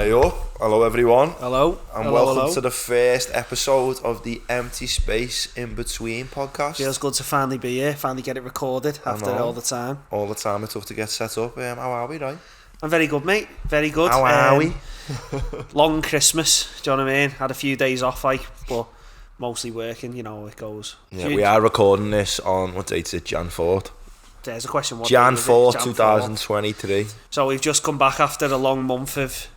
Hey up, hello everyone. Hello. And welcome to the first episode of the Empty Space Inbetween Podcast. Feels good to finally be here, finally get it recorded after all the time. All the time it's tough to get set up. How are we, right? I'm very good, mate. Very good. How are we? Long Christmas, do you know what I mean? Had a few days off, but mostly working, you know how it goes. Yeah, we are recording this on, what date is it, Jan 4th? There's a question. What Jan 4th, 2023. So we've just come back after a long month of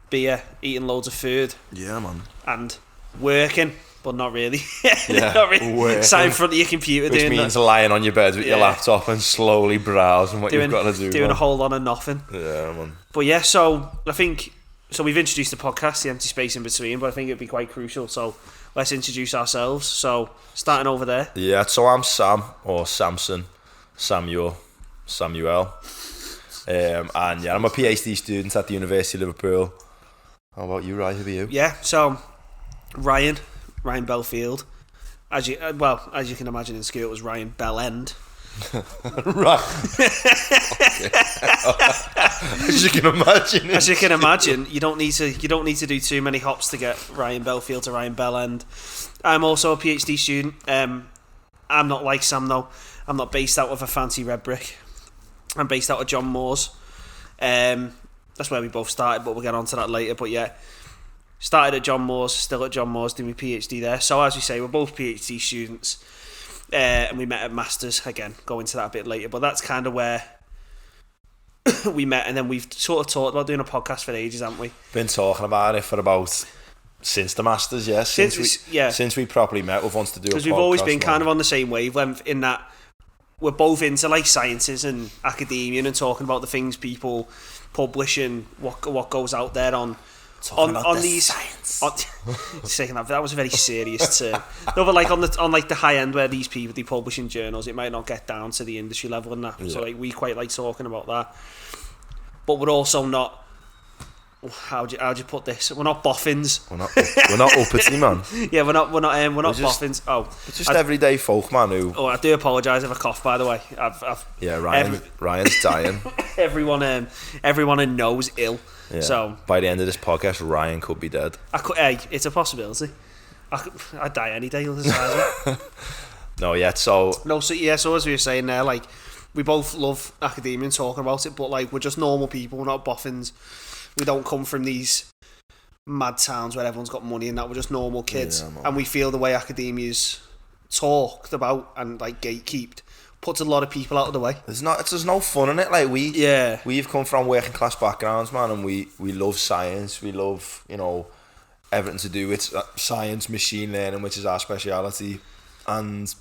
beer, eating loads of food. Yeah, man. And working, but not really. Yeah, not really. working. Sat in front of your computer Which doing means lying on your bed with your laptop and slowly browsing what you've got to do. Doing a whole lot of nothing. Yeah, man. But yeah, so I think... So we've introduced the podcast, the Empty Space Inbetween, but I think it'd be quite crucial. So let's introduce ourselves. So starting over there. Yeah, so I'm Sam, or Samuel. And yeah, I'm a PhD student at the University of Liverpool. How about you, Ryan? Who are you? Yeah, so Ryan Belfield. As you can imagine in school, it was Ryan Bellend. Right. As you can imagine, you don't need to do too many hops to get Ryan Belfield to Ryan Bellend. I'm also a PhD student. I'm not like Sam though. I'm not based out of a fancy red brick. I'm based out of John Moores. That's where we both started, but we'll get on to that later. But yeah, started at John Moores, still at John Moores, doing my PhD there. So as we say, we're both PhD students. And we met at Masters, again, go into that a bit later. But that's kind of where we met, and then we've sort of talked about doing a podcast for ages, haven't we? Been talking about it for about... Since the Masters, yes. Since we properly met, we've wanted to do a podcast. Because we've always been kind of on the same wavelength in that we're both into like sciences and academia and talking about the things people publish and what goes out there on these science. Saying that was a very serious term. No, but like on the high end where these people they publish in journals, it might not get down to the industry level and that. Yeah. So like we quite like talking about that, but we're also not. How'd you put this? We're not boffins. We're not uppity, man. Yeah, we're not boffins. We're just everyday folk, man. Who? I do apologise if I cough. By the way, Ryan's dying. Everyone knows ill. Yeah. So by the end of this podcast, Ryan could be dead. It's a possibility. I'd die any day. No, yeah. So as we were saying there, like we both love academia and talking about it, but like we're just normal people. We're not boffins. We don't come from these mad towns where everyone's got money and that. We're just normal kids, and we feel the way academia's talked about and like gatekeeped puts a lot of people out of the way. There's no fun in it. Like we've come from working class backgrounds, man, and we love science. We love everything to do with science, machine learning, which is our speciality, and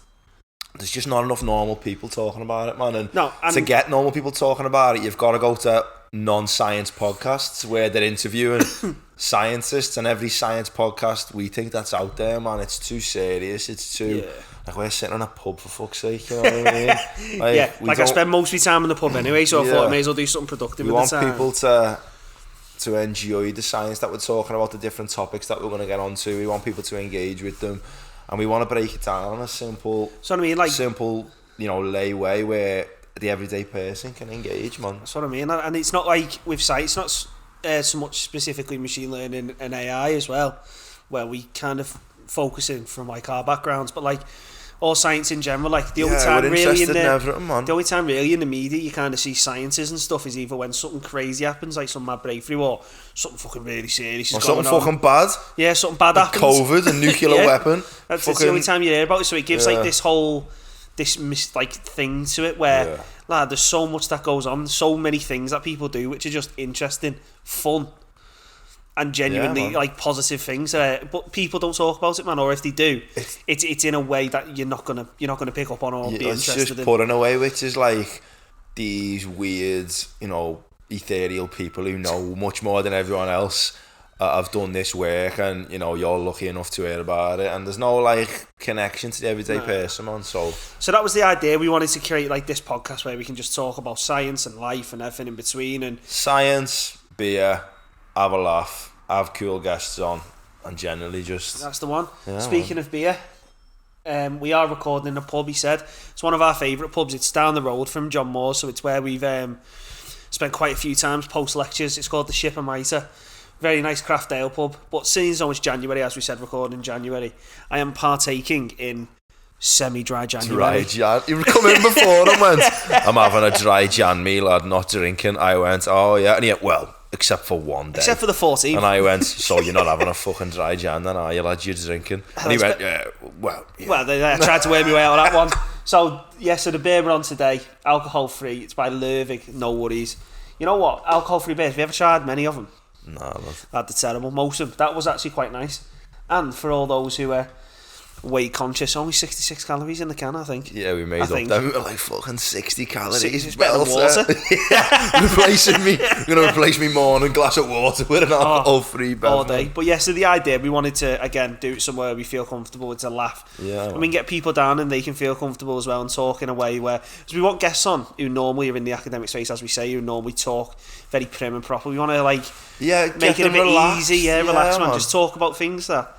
there's just not enough normal people talking about it, man. And to get normal people talking about it, you've got to go to non-science podcasts where they're interviewing scientists, and every science podcast we think that's out there, man, it's too serious. It's too like we're sitting in a pub for fuck's sake, you know what I mean? Like, I spend most of my time in the pub anyway, so I thought I may as well do something productive. We want people to enjoy the science that we're talking about, the different topics that we're going to get onto. We want people to engage with them, and we want to break it down in a simple, lay way where the everyday person can engage, man. That's what I mean. And it's not like with science, it's not so much specifically machine learning and AI as well, where we kind of focus in from like our backgrounds, but like all science in general, like the only time really in the media you kind of see sciences and stuff is either when something crazy happens, like some mad breakthrough, or something fucking really serious is going on. Fucking bad. Yeah, something bad like happens. COVID, a nuclear weapon. That's the only time you hear about it. So it gives like this whole thing to it where there's so much that goes on, so many things that people do which are just interesting, fun, and genuinely like positive things. But people don't talk about it, man. Or if they do, it's in a way that you're not gonna pick up on or be interested in. It's just put in a way which is like these weird, ethereal people who know much more than everyone else. I've done this work, and you're lucky enough to hear about it, and there's no like connection to the everyday person, man. So that was the idea. We wanted to create like this podcast where we can just talk about science and life and everything in between, and science, beer, have a laugh, have cool guests on, and generally just that's the one. Speaking of beer, we are recording in a pub. He said it's one of our favourite pubs. It's down the road from John Moore, so it's where we've spent quite a few times post lectures. It's called the Ship and Mitre. very nice craft ale pub. But since it's January, as we said, recording in January, I am partaking in semi-dry January. Dry Jan. You come in before and went, I'm having a dry Jan, me lad, not drinking. I went, oh yeah, and he went, well, except for one day. Except for the 14th. And I went, so you're not having a fucking dry Jan then, are you, lad? You're drinking. And he went, yeah, well, yeah. Well, I tried to wear me way out of that one. So the beer we're on today, alcohol-free. It's by Lervig, no worries. You know what? Alcohol-free beers, have you ever tried many of them? No, lad. That's terrible. Most of them. That was actually quite nice. And for all those who are weight conscious, only 66 calories in the can, I think. Yeah, we made up them. We were like fucking 60 calories. It's better than water. You're going to replace me morning glass of water with an alcohol-free beverage. All day. But yeah, so the idea, we wanted to, again, do it somewhere we feel comfortable. It's a laugh. Yeah. I mean, get people down and they can feel comfortable as well and talk in a way where, because we want guests on who normally are in the academic space, as we say, who normally talk very prim and proper. We want to make it a bit easy, relax, man. Just talk about things that...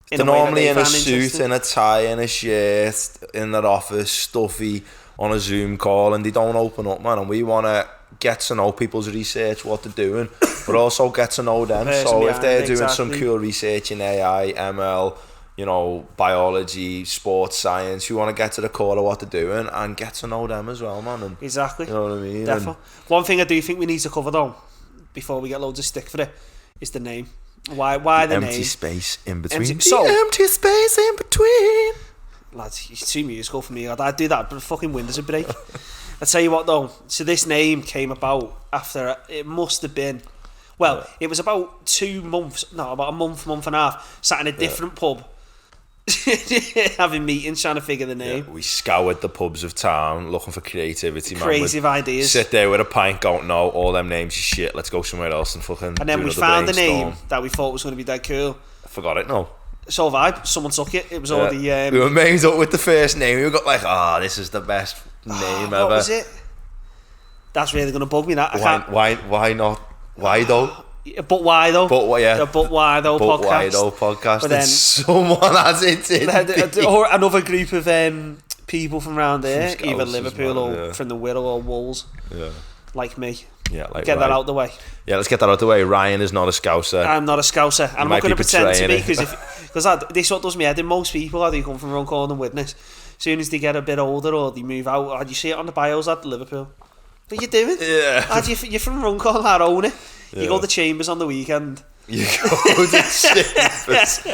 They're normally in a suit, in a tie, in a shirt, in their office, stuffy, on a Zoom call, and they don't open up, man. And we want to get to know people's research, what they're doing, but also get to know them. So if they're doing some cool research in AI, ML, biology, sports science, you want to get to the core of what they're doing and get to know them as well, man. And, exactly. You know what I mean? Definitely. One thing I do think we need to cover, though, before we get loads of stick for it, is the name. Why the name? Empty Space Inbetween. Empty Space Inbetween. Lads, it's too musical for me. I'd do that, but the fucking windows would break. I tell you what, though. So this name came about after, it must have been, it was about 2 months, about a month and a half, sat in a different pub, having meetings, trying to figure the name. Yeah, we scoured the pubs of town looking for creativity, man. Creative ideas. Sit there with a pint going, no, all them names are shit, let's go somewhere else and fucking. And then we found a name that we thought was going to be dead cool. I forgot it, no. So have I. Someone took it. It was already... we were made up with the first name. We got like, this is the best name ever. What was it? That's really going to bug me, that. Why not? Why though? But why though? But what? Yeah. The But Why Though podcast. But Why Though podcast. But then someone has it. Or another group of people from around there, either Liverpool or from the Wirral or Wolves. Yeah. Like me. Yeah, like get that out the way. Yeah, let's get that out the way. Ryan is not a Scouser. I'm not a Scouser. I'm not going to pretend to be, because this what does me head in. Most people, they come from Runcorn and Widnes. As soon as they get a bit older or they move out, you see it on the bios at Liverpool. What are you doing? Yeah. You're from Runcorn, I own it. Yeah. You go to Chambers on the weekend. You go to Chambers.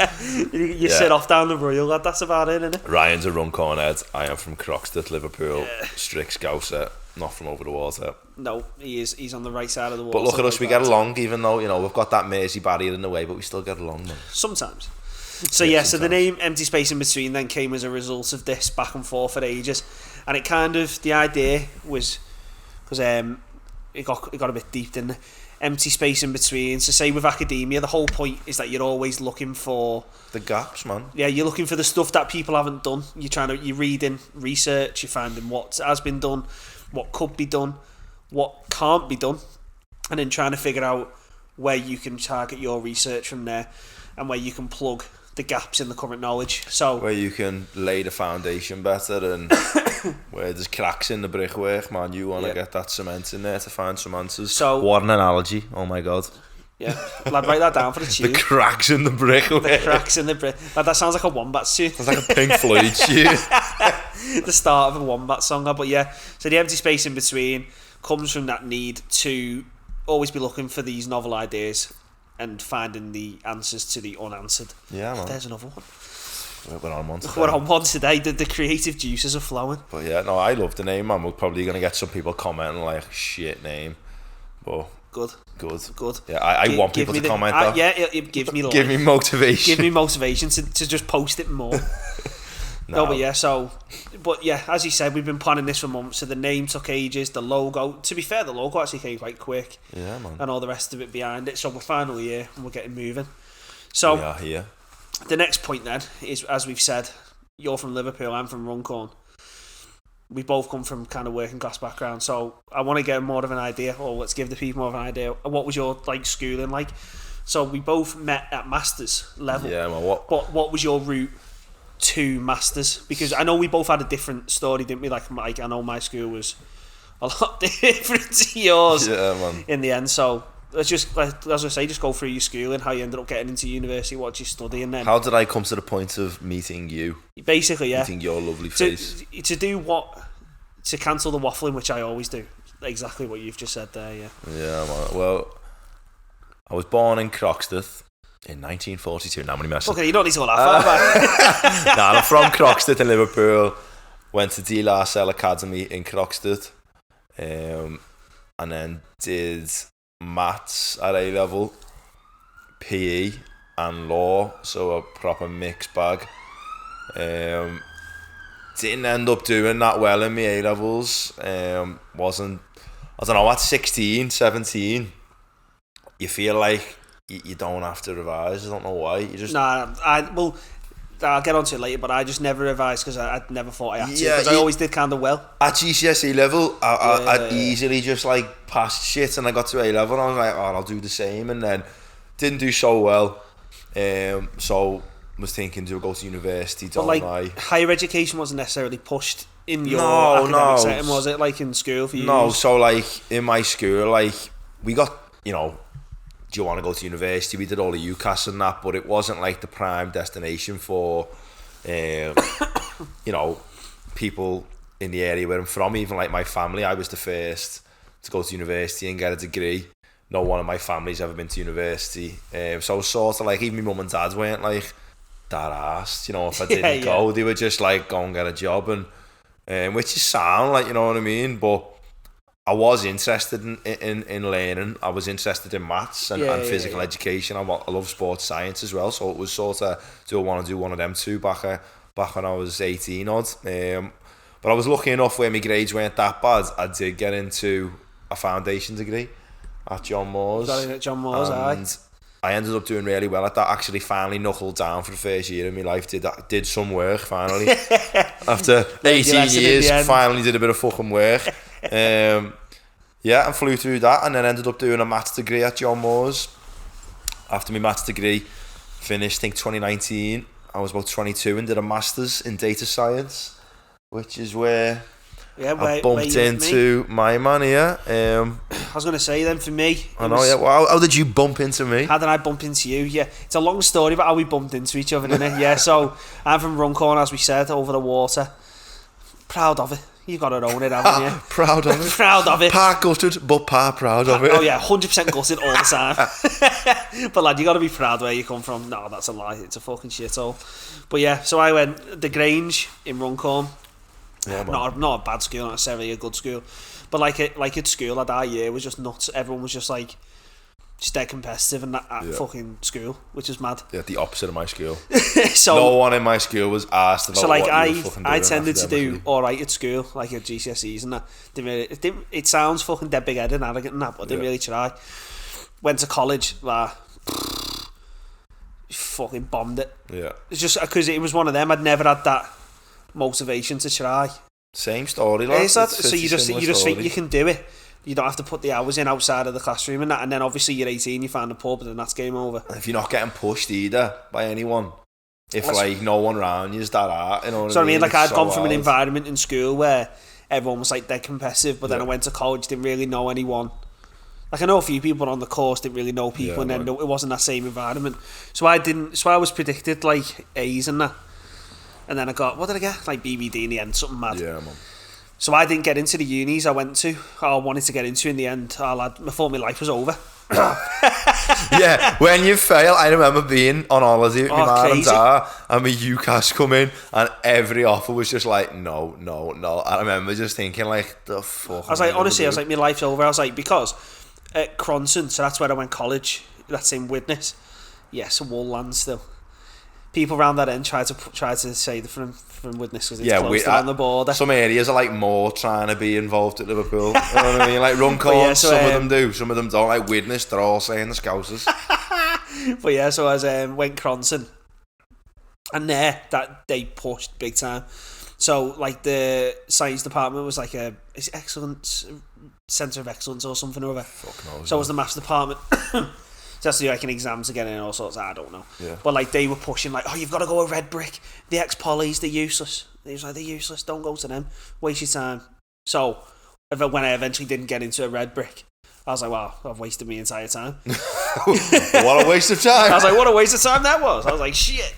you sit off down the Royal, lad. That's about it, isn't it? Ryan's a Runcorn head. I am from Croxteth, Liverpool. Strict Scouser. Not from over the water. No, he is. He's on the right side of the water. But look at us, we get along, even though we've got that Mersey barrier in the way, but we still get along, man. Sometimes. So so the name Empty Space Inbetween then came as a result of this back and forth for ages, and it kind of, the idea was, because it got a bit deep, didn't it? Empty space in between. So say with academia, the whole point is that you're always looking for the gaps, man. Yeah, you're looking for the stuff that people haven't done. You're reading research, you're finding what has been done, what could be done, what can't be done, and then trying to figure out where you can target your research from there and where you can plug the gaps in the current knowledge. So where you can lay the foundation better and where there's cracks in the brickwork, man, you want to get that cement in there to find some answers. So what an analogy, oh my god. Yeah, lad, write that down for the tune. The cracks in the brickwork. The cracks in the brick. Lad, that sounds like a Wombat tune. Sounds like a Pink Floyd tune. The start of a Wombat song, but yeah. So the empty space in between comes from that need to always be looking for these novel ideas and finding the answers to the unanswered. Yeah, man. There's another one. We're on one today. We're on one today. The creative juices are flowing. But yeah, no, I love the name, man. We're probably going to get some people commenting like, shit name. But Good. Yeah, I want people to comment though. Yeah, it gives me life. Give me motivation. Give me motivation to just post it more. No, but yeah, as you said, we've been planning this for months. So the name took ages. The logo, to be fair, the logo actually came quite quick. Yeah, man. And all the rest of it behind it. So we're finally here and we're getting moving. So we are here. The next point then is, as we've said, you're from Liverpool, I'm from Runcorn. We both come from kind of working class background, so I want to get more of an idea, or let's give the people more of an idea. What was your schooling like? So we both met at masters level. Yeah, well, what was your route to masters? Because I know we both had a different story, didn't we? Like I know my school was a lot different to yours. Yeah, man. In the end, so let's just, like, as I say, just go through your school and how you ended up getting into university, what you study, and then how did I come to the point of meeting you? Basically, yeah, meeting your lovely face. To cancel the waffling, which I always do. Exactly what you've just said there. Yeah. Yeah, man. Well, I was born in Croxteth in 1942. Now I'm only messing. Okay, you don't need to go that far back. Nah, I'm from Croxteth in Liverpool. Went to De La Salle Academy in Croxteth, and then did maths at A level, PE, and law. So a proper mixed bag. Didn't end up doing that well in my A levels. Wasn't, I don't know, at 16, 17, you feel like you don't have to revise. I don't know why. You just I'll get onto it later, but I just never revised because I never thought I had to. Because I always did kind of well. At GCSE level, I'd easily just like passed shit, and I got to A level, and I was like, oh, I'll do the same, and then didn't do so well. So was thinking, do I go to university? Don't I? Higher education wasn't necessarily pushed in your academic setting, was it? Like in school for you? No, so like in my school, like we got, you know, do you want to go to university? We did all the UCAS and that, but it wasn't like the prime destination for, you know, people in the area where I'm from. Even like my family, I was the first to go to university and get a degree. No one of my family's ever been to university. So sort of like, even my mum and dad weren't like that arsed, you know, if I didn't go. They were just like, go and get a job, and which is sound, like, you know what I mean? But I was interested in learning. I was interested in maths and physical education. I love sports science as well, so it was sort of, do I want to do one of them two back when I was 18 odd. But I was lucky enough where my grades weren't that bad. I did get into a foundation degree at John Moores. At John Moores, and I ended up doing really well at that. Actually, finally knuckled down for the first year of my life. Did some work finally. After 18 years, finally did a bit of fucking work. And flew through that, and then ended up doing a maths degree at John Moores. After my maths degree finished, I think 2019, I was about 22 and did a master's in data science, which is where I bumped into my man here. I was going to say then, for me, I know, yeah. Well, how did you bump into me? How did I bump into you? Yeah, it's a long story about how we bumped into each other, isn't it? Yeah, so I'm from Runcorn, as we said, over the water. Proud of it. You've got to own it, haven't you? Proud of it. Proud of it. Pa gutted, but pa proud of it. Oh yeah, 100% gutted all the time. But lad, you got to be proud where you come from. No, that's a lie. It's a fucking shithole. But yeah, so I went the Grange in Runcorn. Yeah, not a bad school, not necessarily a good school, but like at school, that year was just nuts. Everyone was just like, just dead competitive in that fucking school, which is mad. Yeah, the opposite of my school. So no one in my school was asked about what you were fucking doing. I tended to do alright at school, like at GCSEs and that. It sounds fucking dead big headed and arrogant and that, but I didn't really try. Went to college, fucking bombed it. Yeah. It's just because it was one of them. I'd never had that motivation to try. Same story, like. So you just think you can do it. You don't have to put the hours in outside of the classroom and that, and then obviously you're 18, you find a pub, and then that's game over. If you're not getting pushed either by anyone, like no one around you is that hard, you know what I mean? Like I'd gone from an environment in school where everyone was like dead competitive, but then I went to college, didn't really know anyone. Like I know a few people on the course, didn't really know people, and then it wasn't that same environment. So I was predicted like A's and that, and then I got, what did I get? Like BBD in the end, something mad. Yeah, man. So I didn't get into the unis I went to, or wanted to get into in the end. I thought my life was over. Yeah, when you fail, I remember being on holiday with my mum and dad, and my UCAS come in, and every offer was just like, no. I remember just thinking like, the fuck. I was like, honestly, my life's over. I was like, because at Cronson, so that's where I went college, that's in Widnes. Yes, Woolland still. People around that end try to say they're from Widnes because it's close on the border. Some areas are like more trying to be involved at Liverpool. You know what I mean? Like Runcorn, some of them do, some of them don't. Like Widnes, they're all saying the Scousers. But yeah, so I went Cronson, and there that they pushed big time. So like the science department was like is it excellence, centre of excellence or something or other. Fuck knows. So was the maths department. So that's like an exams again and all sorts. I don't know. Yeah. But like they were pushing like, oh, you've got to go with Red Brick. The ex-polys, they're useless. He was like, they're Don't go to them. Waste your time. So when I eventually didn't get into a Red Brick, I was like, wow, I've wasted my entire time. What a waste of time. I was like, what a waste of time that was. I was like, shit.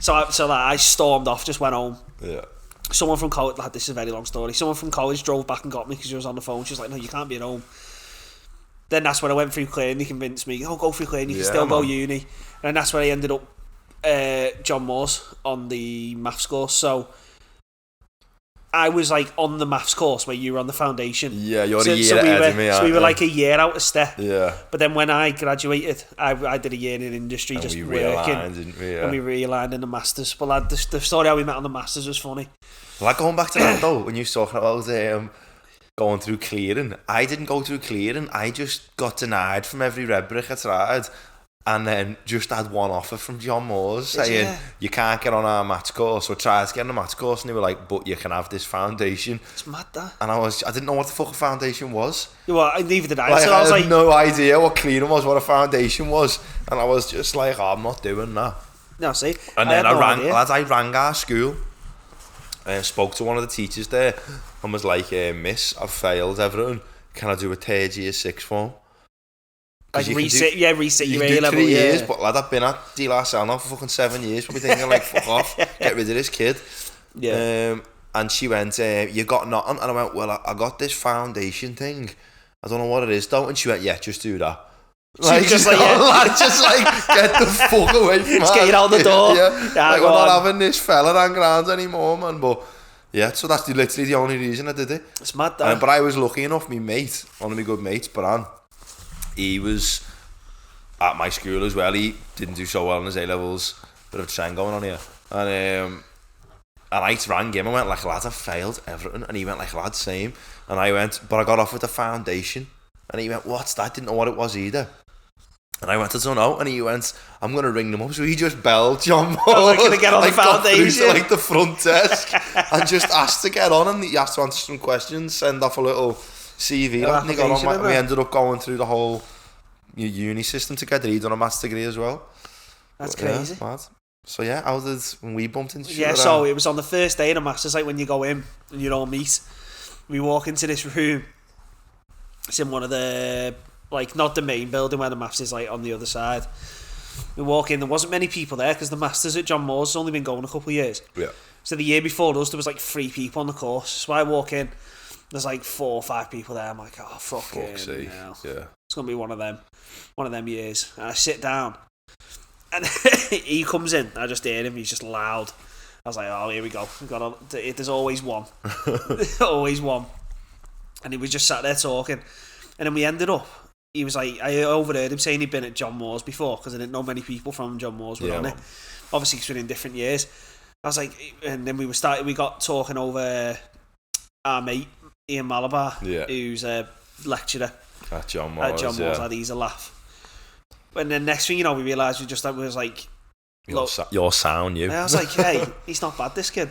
So I stormed off, just went home. Yeah. Someone from college, this is a very long story. Someone from college drove back and got me because she was on the phone. She was like, no, you can't be at home. Then that's when I went through clearing. They convinced me, go through clearing, you can still go uni. And that's when I ended up John Moore's on the maths course. So I was like on the maths course where you were on the foundation. Yeah, you're a year ahead of me. So we were like a year out of step. Yeah. But then when I graduated, I did a year in industry, and just working. Didn't we? Yeah. And we realigned in the masters. But like, the story how we met on the masters was funny. Like going back to that though, when you were talking about going through clearing, I didn't go through clearing. I just got denied from every red brick I tried, and then just had one offer from John Moore's saying you can't get on our maths course. So I tried to get on the maths course, and they were like, but you can have this foundation. It's mad that. And I didn't know what the fuck a foundation was. Well, neither did I. Like, so I was had no idea what clearing was, what a foundation was, and I was just like, I'm not doing that. No, see. And then I rang our school and spoke to one of the teachers there and was like, Miss, I've failed everything. Can I do a third year sixth form? Like reset your A level. 3 years, but lad, I've been at De La Salle now for fucking 7 years. Probably thinking like, fuck off, get rid of this kid. Yeah. And she went, you got nothing? And I went, well, I got this foundation thing. I don't know what it is though. And she went, yeah, just do that. Like, just like get the fuck away from us. Get it out the door. Yeah. Like, we're not having this fella hanging around anymore, man. But yeah, so that's literally the only reason I did it. It's mad, that. But I was lucky enough, my mate, one of my good mates, Bran, he was at my school as well. He didn't do so well in his A-levels. Bit of a trend going on here. And I rang him and went like, lad, I failed everything. And he went like, lad, same. And I went, but I got off with the foundation. And he went, what's that? Didn't know what it was either. And I went, I don't know. And he went, I'm going to ring them up. So he just belled John Moore. I was going to get on the foundation. Got through to the front desk and just asked to get on. And he asked to answer some questions, send off a little CV. And he got on. We ended up going through the whole uni system together. He done a maths degree as well. That's crazy. Yeah, mad. So yeah, how did when we bumped into? Yeah, so it was on the first day in a masters. Like when you go in and you all meet, we walk into this room. It's in one of the, like, not the main building where the maths is, like on the other side. We walk in, there wasn't many people there because the masters at John Moore's has only been going a couple of years. Yeah. So the year before us, there was like 3 people on the course. So I walk in, there's like 4 or 5 people there. I'm like, oh, fuck's sake. Yeah. It's going to be one of them years. And I sit down. And he comes in. I just hear him. He's just loud. I was like, oh, here we go. There's always one. Always one. And he was just sat there talking. And then we ended up, he was like, I overheard him saying he'd been at John Moore's before because I didn't know many people from John Moore's were on it. Obviously, because we're in different years. I was like, and then we got talking over our mate, Ian Malabar, who's a lecturer at John Moore's. He's a laugh. And then next thing you know, we realised was like, your sound, you. And I was like, hey, he's not bad, this kid.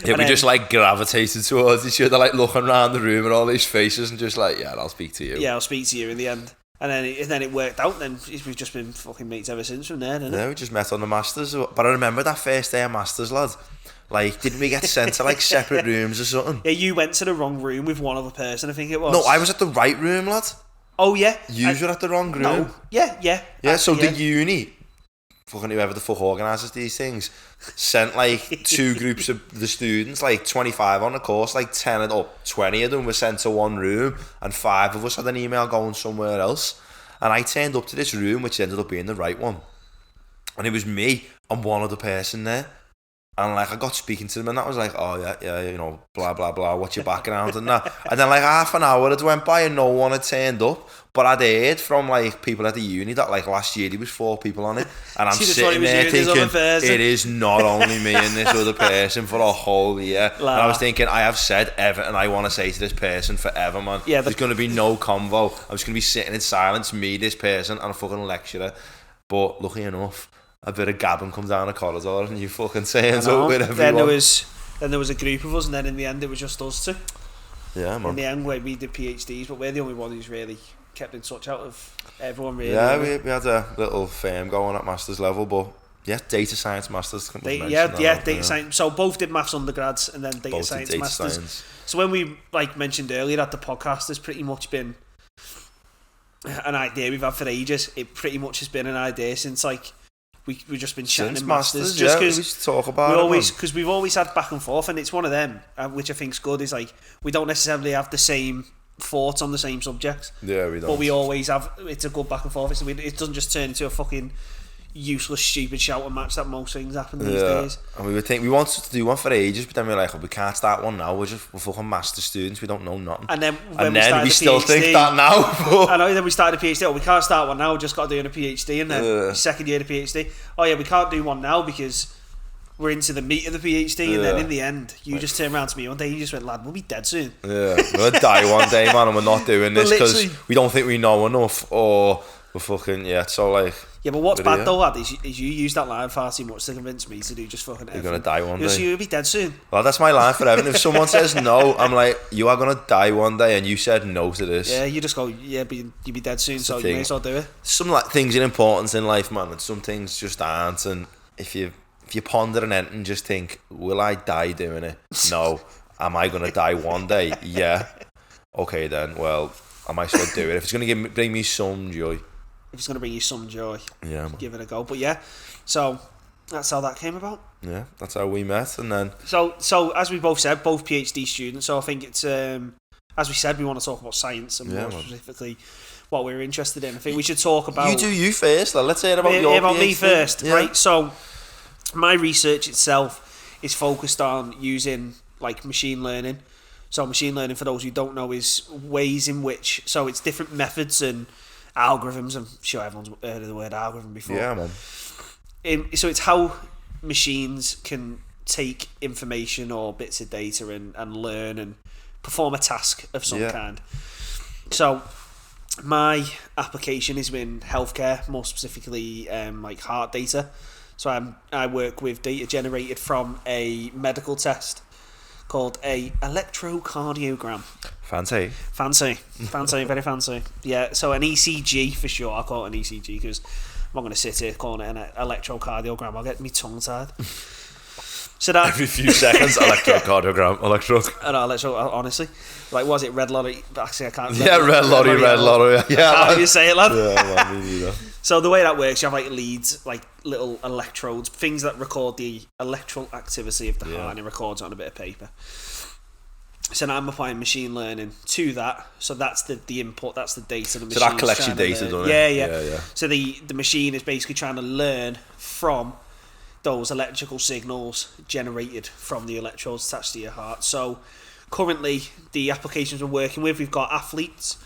Yeah, we just like gravitated towards each other, like looking around the room at all these faces and just like, yeah, I'll speak to you. Yeah, I'll speak to you in the end. And then it worked out. Then we've just been fucking mates ever since from there, didn't it? Yeah, we just met on the Masters. But I remember that first day of Masters, lad. Like, didn't we get sent to like separate rooms or something? Yeah, you went to the wrong room with one other person, I think it was. No, I was at the right room, lad. Oh, yeah? You were at the wrong room. No. Yeah. So the uni, fucking whoever the fuck organises these things, sent like 2 groups of the students, like 25 on the course, like 10 or 20 of them were sent to one room, and 5 of us had an email going somewhere else. And I turned up to this room, which ended up being the right one. And it was me and one other person there. And like I got speaking to them, and that was like, oh yeah, you know, blah blah blah, what's your background and that. And then like half an hour had went by and no one had turned up. But I'd heard from like people at the uni that like last year there was 4 people on it, and I'm sitting there thinking it is not only me and this other person for a whole year. And I was thinking, I have said everything I want to say to this person forever, man. Yeah, there's going to be no convo. I'm just going to be sitting in silence, me, this person, and a fucking lecturer. But lucky enough, a bit of gabbing comes down the corridor and you fucking turns up with everyone. Then there was a group of us, and then in the end it was just us 2. Yeah, man. In the end, we did PhDs, but we're the only one who's really kept in touch out of everyone, really. Yeah, we had a little fame going at master's level, but data science masters. Data science. So both did maths undergrads and then data science masters. Science. So when we mentioned earlier that the podcast has pretty much been an idea we've had for ages. It pretty much has been an idea since we've just been chatting in masters. Just because we should talk about because we've always had back and forth, and it's one of them which I think's good. Is we don't necessarily have the same thoughts on the same subjects. Yeah, we don't. But we always have. It's a good back and forth. It doesn't just turn into a fucking useless, stupid shouting match that most things happen these days. And we wanted to do one for ages, but then we were like, we can't start one now. We're fucking master students. We don't know nothing. And then we still think that now. I know. Then we started a PhD. We can't start one now. We just got to do a PhD, and then second year of the PhD. Oh yeah, we can't do one now because we're into the meat of the PhD. And then in the end, you just turned around to me one day. You just went, "Lad, we'll be dead soon." Yeah, we're gonna die one day, man, and we're not doing this because we don't think we know enough, or we're fucking So yeah, but what's bad though, lad, is you use that line far too much to convince me to do just fucking everything. You're gonna die one day. So you'll be dead soon. Well, that's my line forever. If someone says no, I'm like, you are gonna die one day, and you said no to this. Yeah, you just go, you'll be dead soon, so you may as well do it. Some things are important in life, man, and some things just aren't. And if you ponder an end and just think, will I die doing it? No. Am I gonna die one day? Yeah. Okay then. Well, I might as well do it if it's gonna bring me some joy. If it's going to bring you some joy, give it a go. But yeah, so that's how that came about. Yeah, that's how we met, and then so as we both said, both PhD students. So I think it's as we said, we want to talk about science and more specifically what we're interested in. I think we should talk about you first. Let's hear about your about PhD. Me first, right? So my research itself is focused on using machine learning. So machine learning, for those who don't know, is ways in which it's different methods and algorithms. I'm sure everyone's heard of the word algorithm before. Yeah, man. So it's how machines can take information or bits of data and learn and perform a task of some kind. So my application is in healthcare, more specifically heart data. So I work with data generated from a medical test called a electrocardiogram. Fancy, very fancy. Yeah, so an ECG for sure. I call it an ECG because I'm not going to sit here calling it an electrocardiogram. I'll get me tongue tied. So that every few seconds, electrocardiogram. Honestly, was it red lottery? Actually, I can't. Red lottery. Yeah, how do you say it, lad? Yeah, me neither. So the way that works, you have leads, little electrodes, things that record the electrical activity of the heart, and it records it on a bit of paper. So now I'm applying machine learning to that. So that's the input, that's the data. The so that collects your data, doesn't it? Yeah. So the machine is basically trying to learn from those electrical signals generated from the electrodes attached to your heart. So currently, the applications we're working with, we've got athletes.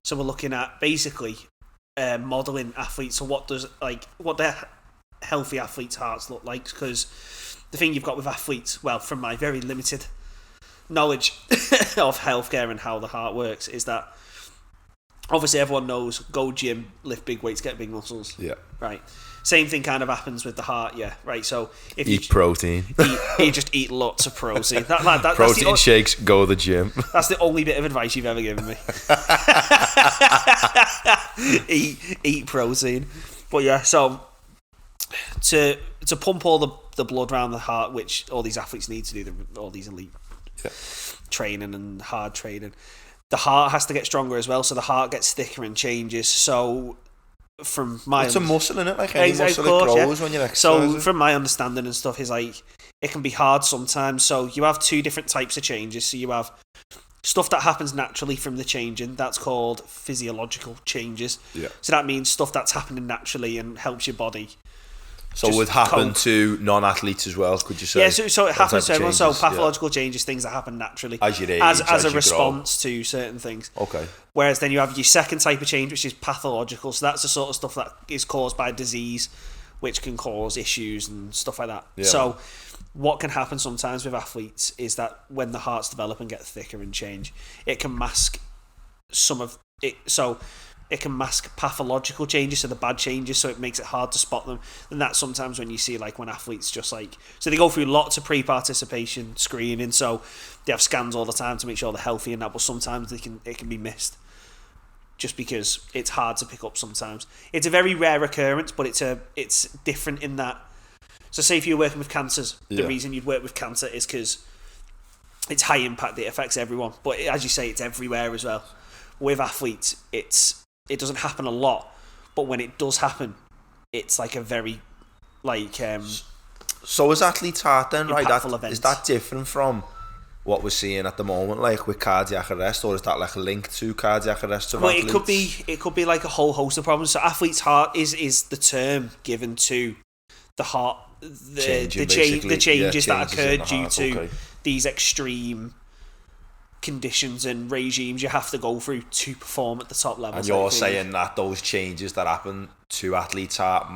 So we're looking at basically modelling athletes. So what their healthy athletes' hearts look like? Because the thing you've got with athletes, well, from my very limited knowledge of healthcare and how the heart works, is that obviously everyone knows go gym, lift big weights, get big muscles. Yeah. Right. Same thing kind of happens with the heart, yeah. Right. So if eat protein, you just eat lots of protein. Protein shakes, go to the gym. That's the only bit of advice you've ever given me. eat protein. But yeah, so to pump all the blood around the heart, which all these athletes need to do, all these elite training and hard training, the heart has to get stronger as well. So the heart gets thicker and changes. So from my it's a muscle, isn't it? Any muscle, it grows when you're exercising. So from my understanding and stuff is it can be hard sometimes. So you have two different types of changes. So you have stuff that happens naturally from the changing. That's called physiological changes. Yeah. So that means stuff that's happening naturally and helps your body. So it would happen to non-athletes as well, could you say? Yeah, so it happens to everyone. So pathological changes, things that happen naturally as you age, as a response to certain things. Okay. Whereas then you have your second type of change, which is pathological. So that's the sort of stuff that is caused by disease, which can cause issues and stuff like that. Yeah. So what can happen sometimes with athletes is that when the hearts develop and get thicker and change, it can mask some of it. So it can mask pathological changes, so the bad changes, so it makes it hard to spot them. And that's sometimes when you see when athletes just so they go through lots of pre-participation screening, so they have scans all the time to make sure they're healthy and that, but sometimes it can be missed just because it's hard to pick up sometimes. It's a very rare occurrence, but it's different in that So say if you're working with cancers, the reason you'd work with cancer is because it's high impact, it affects everyone. But as you say, it's everywhere as well. With athletes, it doesn't happen a lot, but when it does happen, it's like a very so is athlete's heart then, right? Is that different from what we're seeing at the moment, like with cardiac arrest, or is that like linked to cardiac arrest of athletes? It could be like a whole host of problems. So athlete's heart is the term given to the heart, the changes that occurred due to these extreme conditions and regimes you have to go through to perform at the top level. And you're saying that those changes that happen to athlete's heart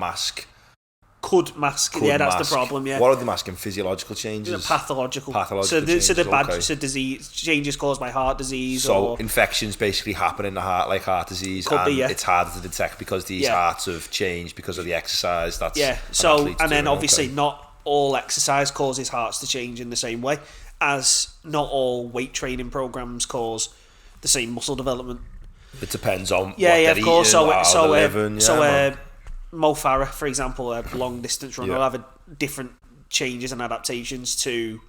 could mask. That's the problem. Yeah. What are they masking? Physiological changes. Pathological. Changes. So disease changes caused by heart disease. So infections basically happen in the heart, like heart disease, it's harder to detect because these hearts have changed because of the exercise. Obviously not all exercise causes hearts to change in the same way, as not all weight training programs cause the same muscle development. It depends on what they're eating, So Mo Farah, for example, a long distance runner, will have different changes and adaptations to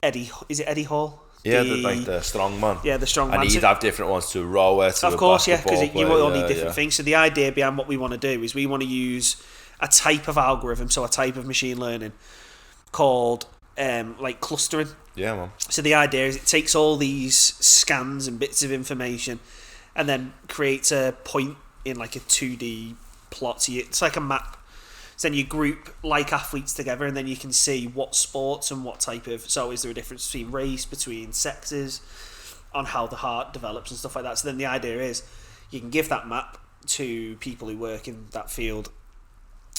Eddie. Is it Eddie Hall? The strong man. Yeah, the strong man. And he'd have different ones to a rower, to of course, because you all need different things. So the idea behind what we want to do is we want to use a type of algorithm, so a type of machine learning called clustering. Yeah, man. So the idea is it takes all these scans and bits of information and then creates a point in like a 2D plot. So it's like a map. So then you group like athletes together and then you can see what sports and what type of... So is there a difference between race, between sexes, on how the heart develops and stuff like that. So then the idea is you can give that map to people who work in that field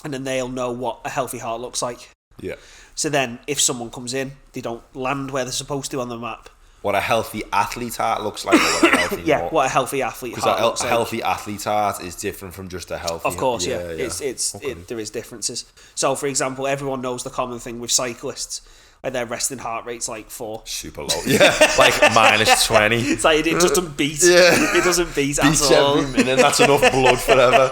and then they'll know what a healthy heart looks like. Yeah. So then if someone comes in, they don't land where they're supposed to on the map. What a healthy athlete's heart looks like. What a healthy athlete heart looks like. Because a healthy athlete's heart is different from just a healthy... Of course, there is differences. So, for example, everyone knows the common thing with cyclists, where their resting heart rate's like 4. Super low. Yeah, like minus 20. It's like it doesn't beat. Yeah. It doesn't beat at all. Every minute, that's enough blood forever.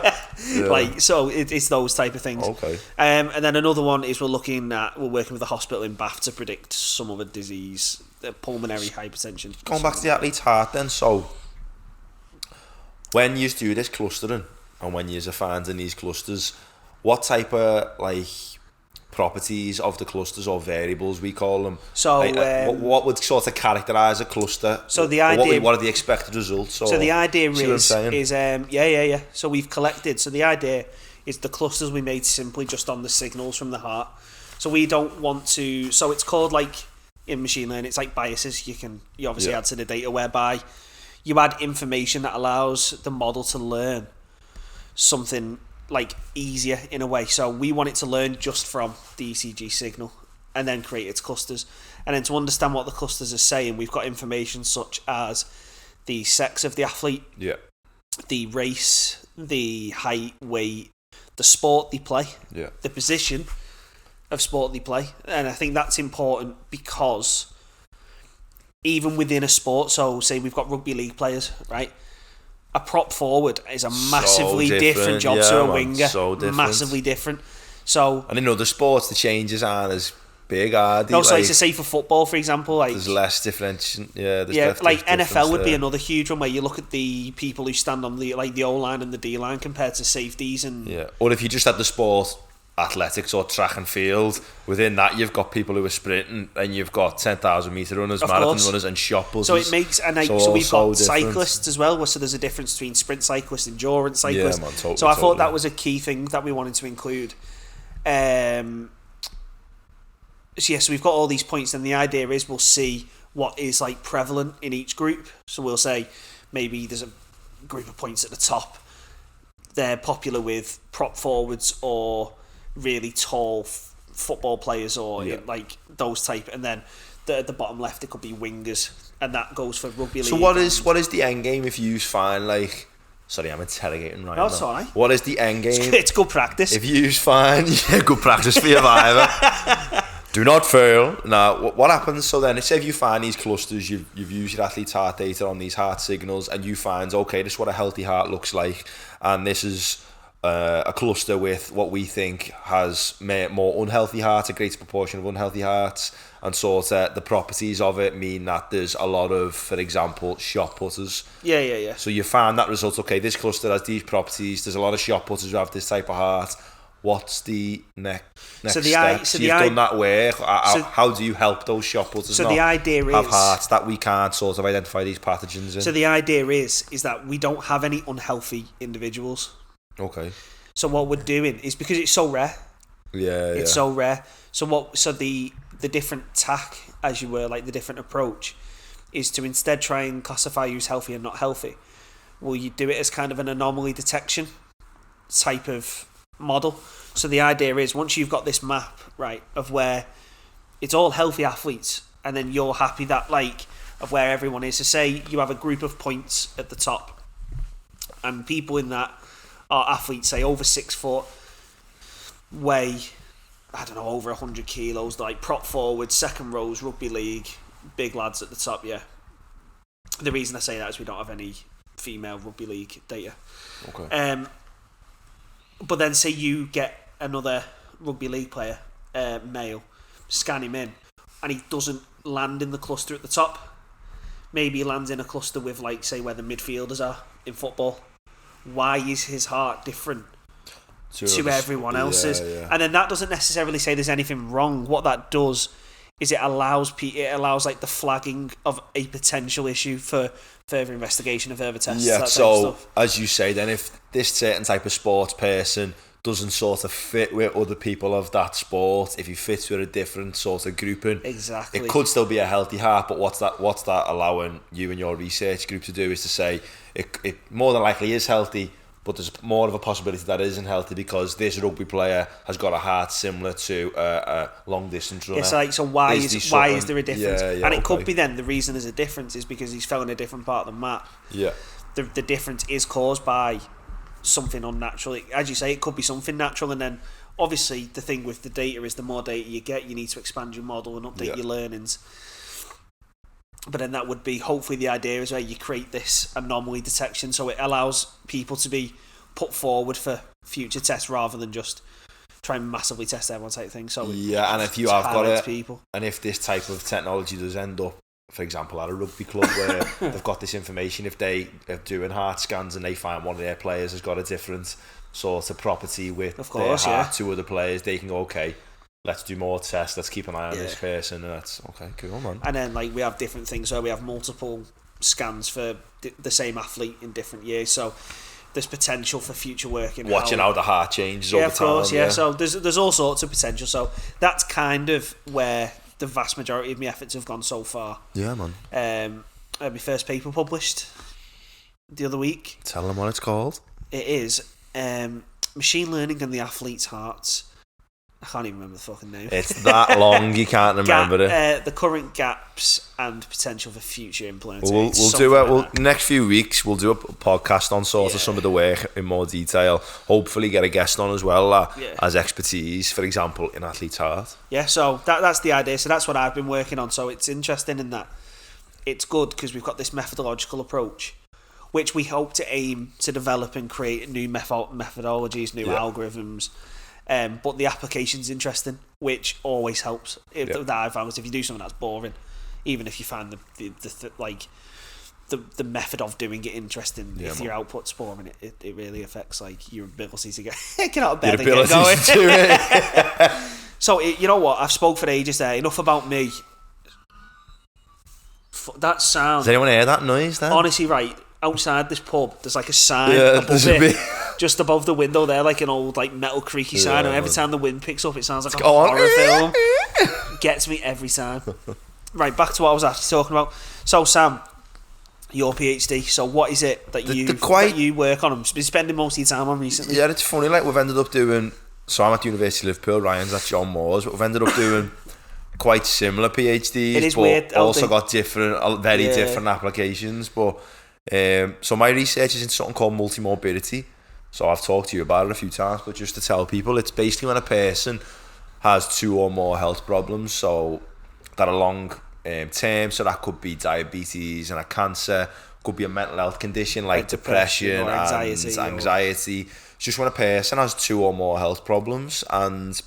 Yeah. It's those type of things. Okay. And then another one is we're working with a hospital in Bath to predict some other disease, pulmonary hypertension. Going back to the athlete's heart then, so when you do this clustering and when you're finding these clusters, what type of properties of the clusters or variables we call them? So what would sort of characterise a cluster? So the idea, what are the expected results? So the idea is so we've collected. So the idea is the clusters we made simply just on the signals from the heart. So we don't want to. So it's called in machine learning, it's like biases. You obviously add to the data whereby you add information that allows the model to learn something easier in a way. So we want it to learn just from the ECG signal and then create its clusters. And then to understand what the clusters are saying, we've got information such as the sex of the athlete, the race, the height, weight, the sport they play, the position of sport they play. And I think that's important because even within a sport, so say we've got rugby league players, right? A prop forward is a massively different job to a winger. Massively different. So, and in other sports, the changes aren't as big, are they? No, so to say for football, for example, there's less differentiation. NFL would be another huge one where you look at the people who stand on the O-line and the D-line compared to safeties and or if you just had the sport athletics or track and field, within that you've got people who are sprinting and you've got 10,000 metre runners, marathon runners and shot buzzers. So it makes so we've got cyclists as well, so there's a difference between sprint cyclists, endurance cyclists. So I thought that was a key thing that we wanted to include. So we've got all these points and the idea is we'll see what is prevalent in each group. So we'll say maybe there's a group of points at the top, they're popular with prop forwards or really tall football players or those type, and then at the bottom left it could be wingers, and that goes for rugby league. So what is the end game if you find sorry, I'm interrogating right now. That's all right. What is the end game? It's good practice. If you find good practice for your viva. Do not fail. Now, what happens? So then, say if you find these clusters, you've used your athlete's heart data on these heart signals, and you find, okay, this is what a healthy heart looks like, and this is a cluster with what we think has more unhealthy hearts, a greater proportion of unhealthy hearts, and sort of the properties of it mean that there's a lot of, for example, shot putters. Yeah. So you find that result, okay, this cluster has these properties, there's a lot of shot putters who have this type of heart. What's the next step? So you've done that work. How do you help those shot putters the idea have hearts that we can't sort of identify these pathogens in? So the idea is that we don't have any unhealthy individuals. Okay. So what we're doing is, because it's so rare. It's so rare. So the different tack, as you were, like the different approach, is to instead try and classify who's healthy and not healthy. Well, you do it as kind of an anomaly detection type of model. So the idea is, once you've got this map, right, of where it's all healthy athletes, and then you're happy that, like, of where everyone is. So say you have a group of points at the top, and people in that are athletes, say over 6 foot, weigh, I don't know, over 100 kilos, like prop forward, second rows, rugby league, big lads at the top. Yeah. The reason I say that is we don't have any female rugby league data. Okay. But then say you get another rugby league player, male, scan him in, and he doesn't land in the cluster at the top. Maybe he lands in a cluster with, like, say, where the midfielders are in football. Why is his heart different to everyone else's? Yeah. And then that doesn't necessarily say there's anything wrong. What that does is it allows like the flagging of a potential issue for further investigation and further tests. Yeah, so as you say, then if this certain type of sports person doesn't sort of fit with other people of that sport, if he fits with a different sort of grouping, exactly, it could still be a healthy heart. But what's that allowing you and your research group to do is to say it more than likely is healthy, but there's more of a possibility that it isn't healthy because this rugby player has got a heart similar to a long distance runner. It's like, so why is there a difference? Yeah, and it could be then the reason there's a difference is because he's fell in a different part of the map. Yeah. The difference is caused by something unnatural. As you say, it could be something natural, and then obviously the thing with the data is the more data you get, you need to expand your model and update your learnings. But then that would be, hopefully the idea is where you create this anomaly detection, so it allows people to be put forward for future tests rather than just try and massively test everyone type thing. So yeah, and if you have got it, people. And if this type of technology does end up, for example, at a rugby club where they've got this information, if they are doing heart scans and they find one of their players has got a different sort of property with their heart to other players, they can go, okay, let's do more tests, let's keep an eye on this person, and that's okay, cool, man. And then, like, we have different things where we have multiple scans for the same athlete in different years, so there's potential for future work in watching how the heart changes over time. Of course, yeah. So there's all sorts of potential. So that's kind of where the vast majority of my efforts have gone so far. Yeah, man. I had my first paper published the other week. Tell them what it's called. It is Machine Learning and the Athlete's Hearts. I can't even remember the fucking name. It's that long you can't remember it. The current gaps and potential for future implementation. We'll do it. Like next few weeks we'll do a podcast on sort of some of the work in more detail. Hopefully get a guest on as well as expertise, for example, in athlete's heart. Yeah, so that's the idea. So that's what I've been working on. So it's interesting in that it's good because we've got this methodological approach, which we hope to aim to develop and create new methodologies, new algorithms. But the application's interesting, which always helps. That I found is if you do something that's boring, even if you find the method of doing it interesting, if your output's boring, it really affects like your ability to get out of bed and get going. To do it. So you know what? I've spoke for ages there. Enough about me. That sound. Does anyone hear that noise then? Honestly, right outside this pub, there's like a sign above it. Just above the window there, like an old like metal creaky sign, and every time the wind picks up it sounds like a horror film. Gets me every time. Right, back to what I was actually talking about. So Sam, your PhD, so what is it that you work on and been spending most of your time on recently? Yeah, it's funny, like we've ended up doing, so I'm at University of Liverpool, Ryan's at John Moores, but we've ended up doing quite similar PhDs, it is but weird, also got very different applications. But so my research is in something called multimorbidity. So I've talked to you about it a few times, but just to tell people, it's basically when a person has 2 or more health problems, so that are long term, so that could be diabetes and a cancer, could be a mental health condition like depression or and anxiety. just when a person has 2 or more health problems, and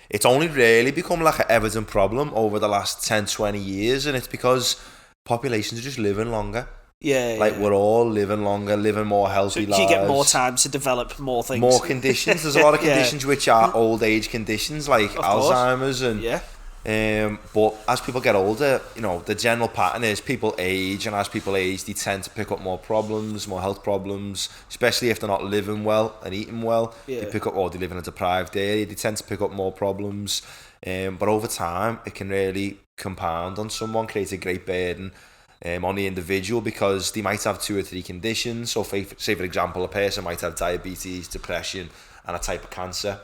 it's only really become like an evident problem over the last 10-20 years, and it's because populations are just living longer. We're all living longer, living more healthy lives. You get more time to develop more things. More conditions. There's a lot of conditions which are old age conditions, like Alzheimer's but as people get older, the general pattern is people age, and as people age, they tend to pick up more problems, more health problems, especially if they're not living well and eating well. They pick up, or they live in a deprived area, they tend to pick up more problems. But over time, it can really compound on someone, create a great burden on the individual, because they might have 2 or 3 conditions. So say for example, a person might have diabetes, depression and a type of cancer.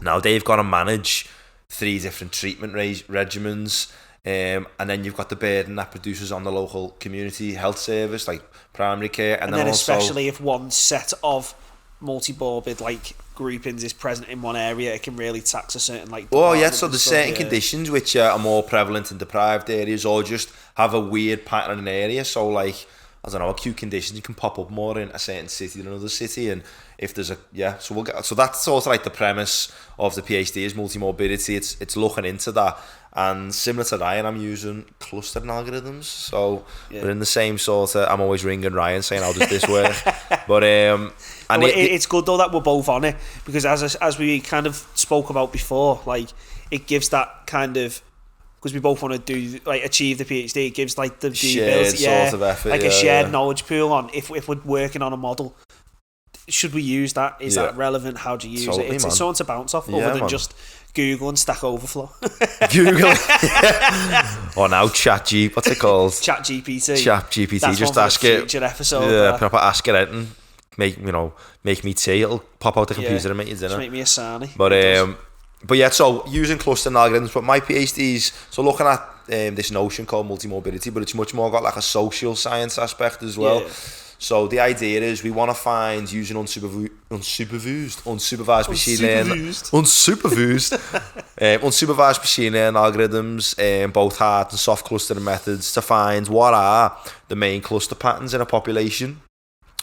Now they've got to manage 3 different treatment regimens, and then you've got the burden that produces on the local community health service, like primary care, and then also, especially if one set of multi-morbid groupings is present in one area, it can really tax a certain so there's certain conditions which are more prevalent in deprived areas, or just have a weird pattern in an area. So I don't know, acute conditions can pop up more in a certain city than another city, and if there's so that's sort of like the premise of the PhD is multi-morbidity. It's looking into that, and similar to Ryan, I'm using clustering algorithms, so we're in the same sort of, I'm always ringing Ryan saying how does this work, but it's good though that we're both on it, because as we kind of spoke about before, it gives that kind of, because we both want to achieve the PhD, it gives the shared ability, sort of effort, a shared knowledge pool on if we're working on a model, should we use that? Is that relevant? How do you use it? It's something to bounce off, other than just Google and Stack Overflow. Google. Or now ChatGPT. What's it called? ChatGPT. ChatGPT. That's just one ask for a it. future episode. Yeah, proper ask it and make me tea. It'll pop out the computer and make you dinner. Just make me a sarnie. But yeah, so using clustering algorithms. But my PhD's looking at this notion called multi-morbidity, but it's much more got a social science aspect as well. Yeah. So the idea is we want to find, using unsupervised machine learning, unsupervised machine learning algorithms, both hard and soft clustering methods, to find what are the main cluster patterns in a population,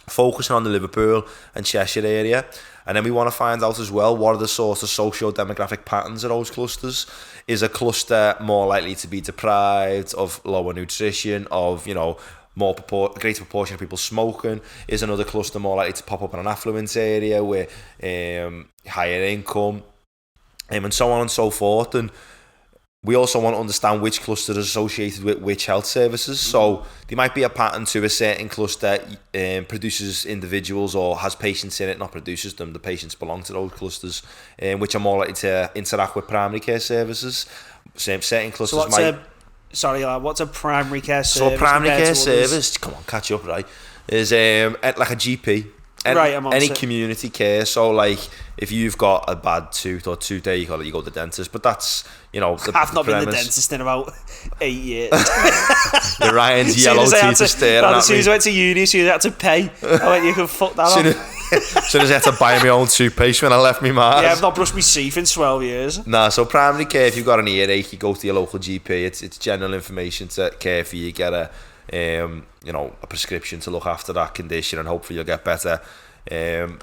focusing on the Liverpool and Cheshire area. And then we want to find out as well, what are the sorts of socio-demographic patterns of those clusters. Is a cluster more likely to be deprived, of lower nutrition, of, greater proportion of people smoking? Is another cluster more likely to pop up in an affluent area with higher income, and so on and so forth? And we also want to understand which cluster is associated with which health services. So there might be a pattern to a certain cluster produces individuals, or has patients in it, not produces them. The patients belong to those clusters, which are more likely to interact with primary care services. Certain clusters what's a primary care service? So a primary care service, come on, catch up, right? Is like a GP. Any community care. So if you've got a bad tooth or toothache, you go to the dentist. But that's, I've not been to the dentist in about 8 years. The Ryan's yellow teeth are staring at me. As soon as I went to uni, as soon as I had to pay, I went, you can fuck that off. As soon as I had to buy my own toothpaste when I left my Mars. Yeah, I've not brushed my teeth in 12 years. Nah, so primary care, if you've got an earache, you go to your local GP. It's general information to care for you. Get a prescription to look after that condition, and hopefully you'll get better. And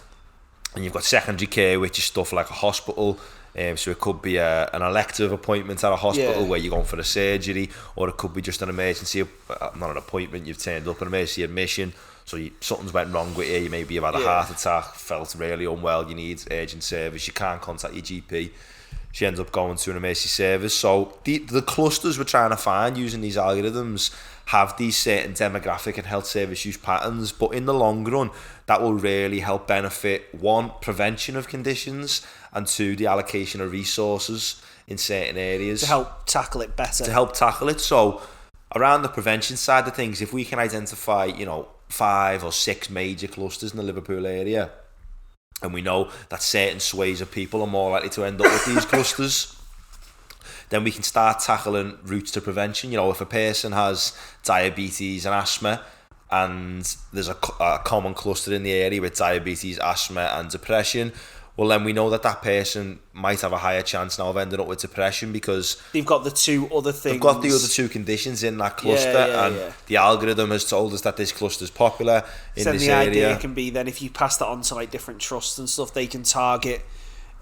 you've got secondary care, which is stuff like a hospital. So it could be an elective appointment at a hospital where you're going for a surgery, or it could be just an emergency, not an appointment, you've turned up, an emergency admission. So something's went wrong with you. Maybe you've had a heart attack, felt really unwell, you need urgent service, you can't contact your GP. She ends up going to an emergency service. So the clusters we're trying to find using these algorithms have these certain demographic and health service use patterns, but in the long run, that will really help benefit, 1, prevention of conditions, and 2, the allocation of resources in certain areas. To help tackle it better. So around the prevention side of things, if we can identify, 5 or 6 major clusters in the Liverpool area, and we know that certain sways of people are more likely to end up with these clusters, then we can start tackling routes to prevention. If a person has diabetes and asthma, and there's a common cluster in the area with diabetes, asthma and depression, well, then we know that person might have a higher chance now of ending up with depression because they've got the two other things. They've got the other two conditions in that cluster, the algorithm has told us that this cluster's popular in this area. The idea can be then if you pass that on to like different trusts and stuff, they can target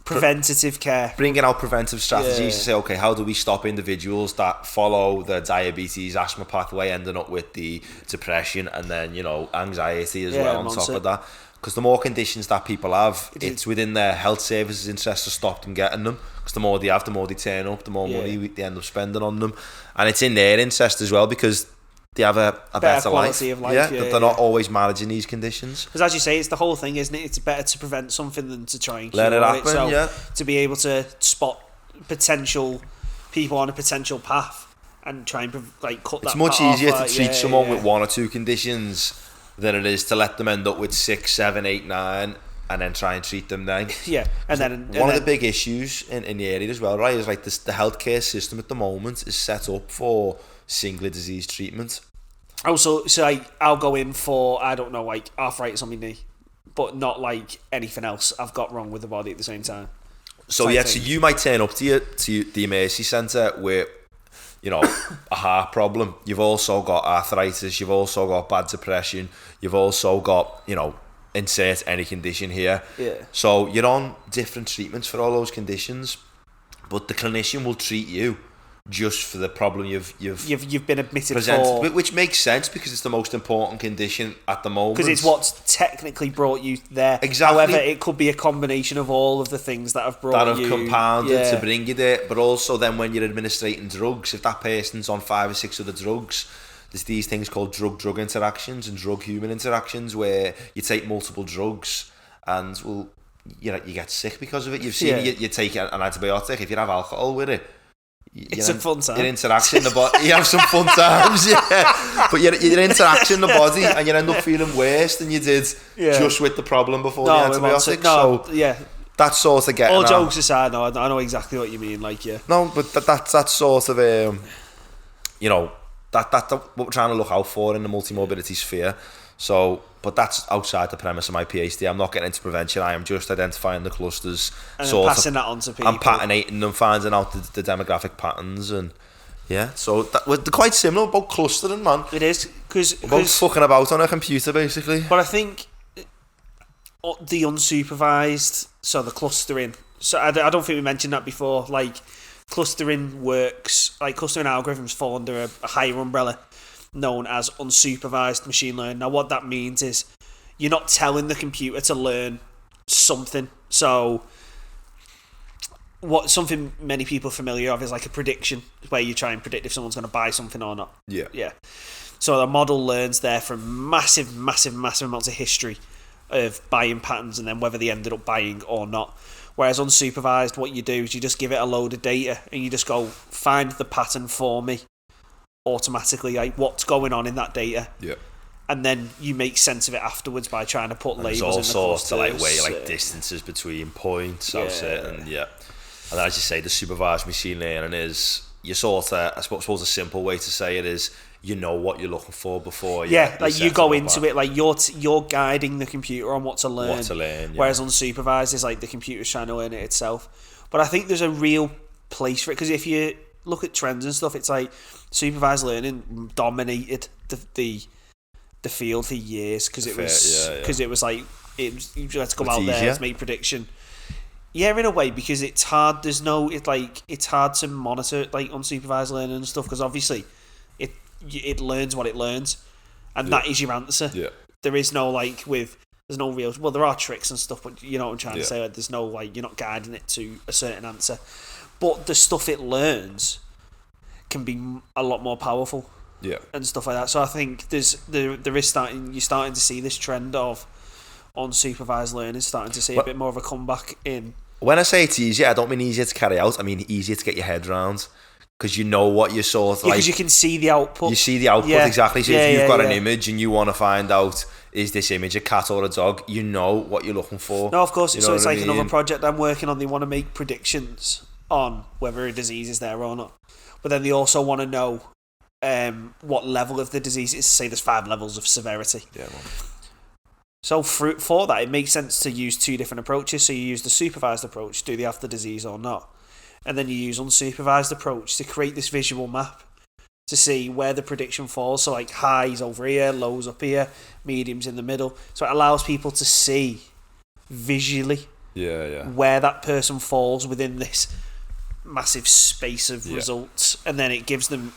preventative care, bringing out preventive strategies to say, okay, how do we stop individuals that follow the diabetes asthma pathway ending up with the depression and then anxiety as well on top of that. Because the more conditions that people have, it's within their health services' interest to stop them getting them. Because the more they have, the more they turn up, the more money they end up spending on them. And it's in their interest as well because they have a better quality life. Of life. They're not always managing these conditions. Because as you say, it's the whole thing, isn't it? It's better to prevent something than to try and cure let it happen. So to be able to spot potential people on a potential path and try and cut that. It's much easier to treat someone with one or two conditions than it is to let them end up with 6, 7, 8, 9 and then try and treat them then. One of the big issues in the area as well, right, is like this, the healthcare system at the moment is set up for singular disease treatment. Also, so I'll go in for, I don't know, like arthritis on my knee, but not like anything else I've got wrong with the body at the same time. So you might turn up to the emergency centre with a heart problem. You've also got arthritis. You've also got bad depression. You've also got, insert any condition here. Yeah. So you're on different treatments for all those conditions, but the clinician will treat you just for the problem you've been admitted for, which makes sense because it's the most important condition at the moment. Because it's what's technically brought you there. Exactly. However, it could be a combination of all of the things that have brought you, compounded to bring you there. But also then when you're administrating drugs, if that person's on 5 or 6 other drugs, there's these things called drug-drug interactions and drug-human interactions where you take multiple drugs and you get sick because of it. You've seen you take an antibiotic, if you have alcohol with it, it's a fun time. Your interaction in the body, you have some fun times, but your interaction in the body, and you end up feeling worse than you did just with the problem before the antibiotic. That's sort of getting. All jokes aside, I know exactly what you mean. No, but that's sort of that what we're trying to look out for in the multimorbidity sphere. So, but that's outside the premise of my PhD. I'm not getting into prevention. I am just identifying the clusters and passing that on to people. I'm patternating them, finding out the demographic patterns, and so we're quite similar about clustering, man. It is because fucking about on a computer, basically. But I think the unsupervised, so the clustering. So I don't think we mentioned that before. Like clustering works, like clustering algorithms fall under a higher umbrella known as unsupervised machine learning. Now what that means is you're not telling the computer to learn something. So something many people are familiar of is like a prediction, where you try and predict if someone's going to buy something or not. Yeah. So the model learns there from massive amounts of history of buying patterns and then whether they ended up buying or not. Whereas unsupervised, what you do is you just give it a load of data and you just go, find the pattern for me automatically, like what's going on in that data. Yeah. And then you make sense of it afterwards by trying to put labels in the clusters. There's all sorts of way distances between points, and then as you say, the supervised machine learning is you sort of, I suppose a simple way to say it is you know what you're looking for before you go into it like you're guiding the computer on what to learn. Whereas unsupervised is like the computer's trying to learn it itself. But I think there's a real place for it, because if you look at trends and stuff, it's like supervised learning dominated the field for years because it was like let's go out there, let's make prediction. Yeah, in a way, because it's hard. It's hard to monitor like unsupervised learning and stuff, because obviously it learns what it learns, and that is your answer. Yeah. There is no there's no real. Well, there are tricks and stuff, but you know what I'm trying to say. Like, there's no you're not guiding it to a certain answer, but the stuff it learns can be a lot more powerful. Yeah. And stuff like that. So I think you're starting to see this trend of unsupervised learning starting to see a bit more of a comeback in. When I say it's easier, I don't mean easier to carry out. I mean easier to get your head around, because you know what you're sort of because you can see the output. You see the output exactly. So if you've got an image and you want to find out, is this image a cat or a dog? You know what you're looking for. No, of course. So it's like another project I'm working on. They want to make predictions on whether a disease is there or not, but then they also want to know what level of the disease is. Say there's 5 levels of severity. Yeah. Well. So for that, it makes sense to use two different approaches. So you use the supervised approach, do they have the disease or not? And then you use unsupervised approach to create this visual map to see where the prediction falls. So like highs over here, lows up here, mediums in the middle. So it allows people to see visually where that person falls within this massive space of results. And then it gives them